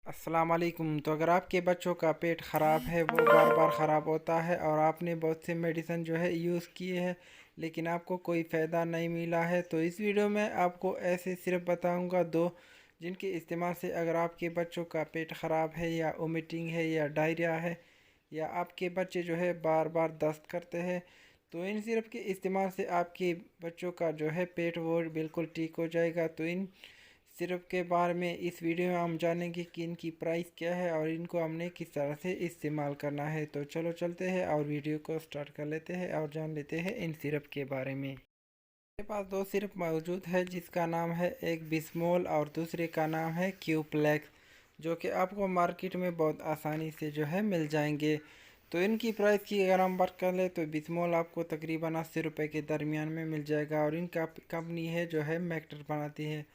अस्सलाम वालेकुम। तो अगर आपके बच्चों का पेट ख़राब है, वो बार बार ख़राब होता है और आपने बहुत से मेडिसिन जो है यूज़ किए हैं लेकिन आपको कोई फ़ायदा नहीं मिला है, तो इस वीडियो में आपको ऐसे सिर्फ बताऊंगा दो जिनके इस्तेमाल से अगर आपके बच्चों का पेट ख़राब है या वोमिटिंग है या डायरिया है या आपके बच्चे जो है बार बार दस्त करते हैं, तो इन सिरप के इस्तेमाल से आपके बच्चों का जो है पेट वो बिल्कुल ठीक हो जाएगा। तो इन सिरप के बारे में इस वीडियो में हम जानेंगे कि इनकी प्राइस क्या है और इनको हमने किस तरह से इस्तेमाल करना है। तो चलो चलते हैं और वीडियो को स्टार्ट कर लेते हैं और जान लेते हैं इन सिरप के बारे में। मेरे पास दो सिरप मौजूद है जिसका नाम है एक बिस्मोल और दूसरे का नाम है क्यूप्लेक्स, जो कि आपको मार्केट में बहुत आसानी से जो है मिल जाएंगे। तो इनकी प्राइस की अगर हम बात कर ले तो बिस्मोल आपको तकरीबन 80 रुपये के दरमियान में मिल जाएगा और इनका कंपनी है जो है मैक्टर बनाती है।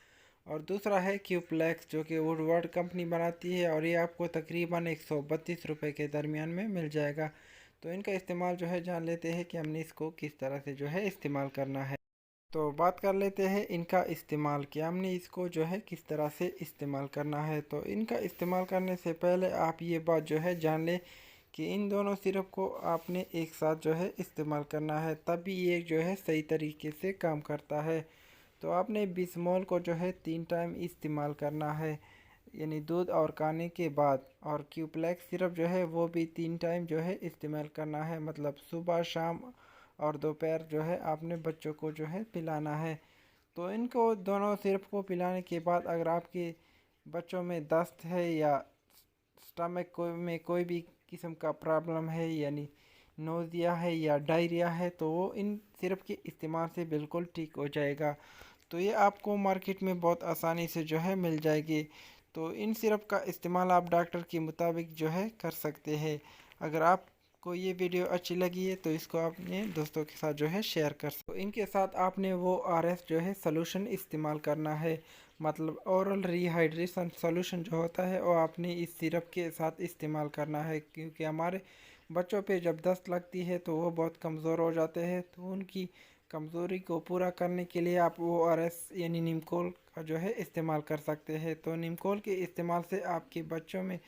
और दूसरा है क्यूप्लेक्स जो कि वुडवर्ड कंपनी बनाती है और ये आपको तकरीबन 132 रुपये के दरमियान में मिल जाएगा। तो इनका इस्तेमाल जो है जान लेते हैं कि हमने इसको किस तरह से जो है इस्तेमाल करना है। तो बात कर लेते हैं इनका इस्तेमाल कि हमने इसको जो है किस तरह से इस्तेमाल करना है। तो इनका इस्तेमाल करने से पहले आप ये बात जो है जान लें कि इन दोनों सिरप को आपने एक साथ जो है इस्तेमाल करना है, तभी ये जो है सही तरीके से काम करता है। तो आपने बिस्मोल को जो है 3 टाइम इस्तेमाल करना है, यानी दूध और खाने के बाद, और क्यूप्लेक्स सिरप जो है वो भी 3 टाइम जो है इस्तेमाल करना है, मतलब सुबह शाम और दोपहर जो है आपने बच्चों को जो है पिलाना है। तो इनको दोनों सिरप को पिलाने के बाद अगर आपके बच्चों में दस्त है या स्टमक में कोई भी किस्म का प्रॉब्लम है, यानी नोज़िया है या डायरिया है, तो वो इन सिरप के इस्तेमाल से बिल्कुल ठीक हो जाएगा। तो ये आपको मार्केट में बहुत आसानी से जो है मिल जाएगी। तो इन सिरप का इस्तेमाल आप डॉक्टर के मुताबिक जो है कर सकते हैं। अगर आपको ये वीडियो अच्छी लगी है तो इसको अपने दोस्तों के साथ जो है शेयर कर सकते हो। इनके साथ आपने वो आरएस जो है सॉल्यूशन इस्तेमाल करना है, मतलब ओरल रिहाइड्रेशन सॉल्यूशन जो होता है वो आपने इस सिरप के साथ इस्तेमाल करना है, क्योंकि हमारे बच्चों पे जब दस्त लगती है तो वो बहुत कमज़ोर हो जाते हैं। तो उनकी कमज़ोरी को पूरा करने के लिए आप ओ आर एस यानी नीमकोल का जो है इस्तेमाल कर सकते हैं। तो नीमकोल के इस्तेमाल से आपके बच्चों में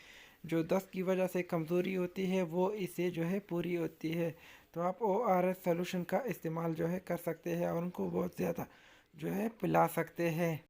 जो दस्त की वजह से कमज़ोरी होती है वो इससे जो है पूरी होती है। तो आप ओ आर एस सोल्यूशन का इस्तेमाल जो है कर सकते हैं और उनको बहुत ज़्यादा जो है पिला सकते हैं।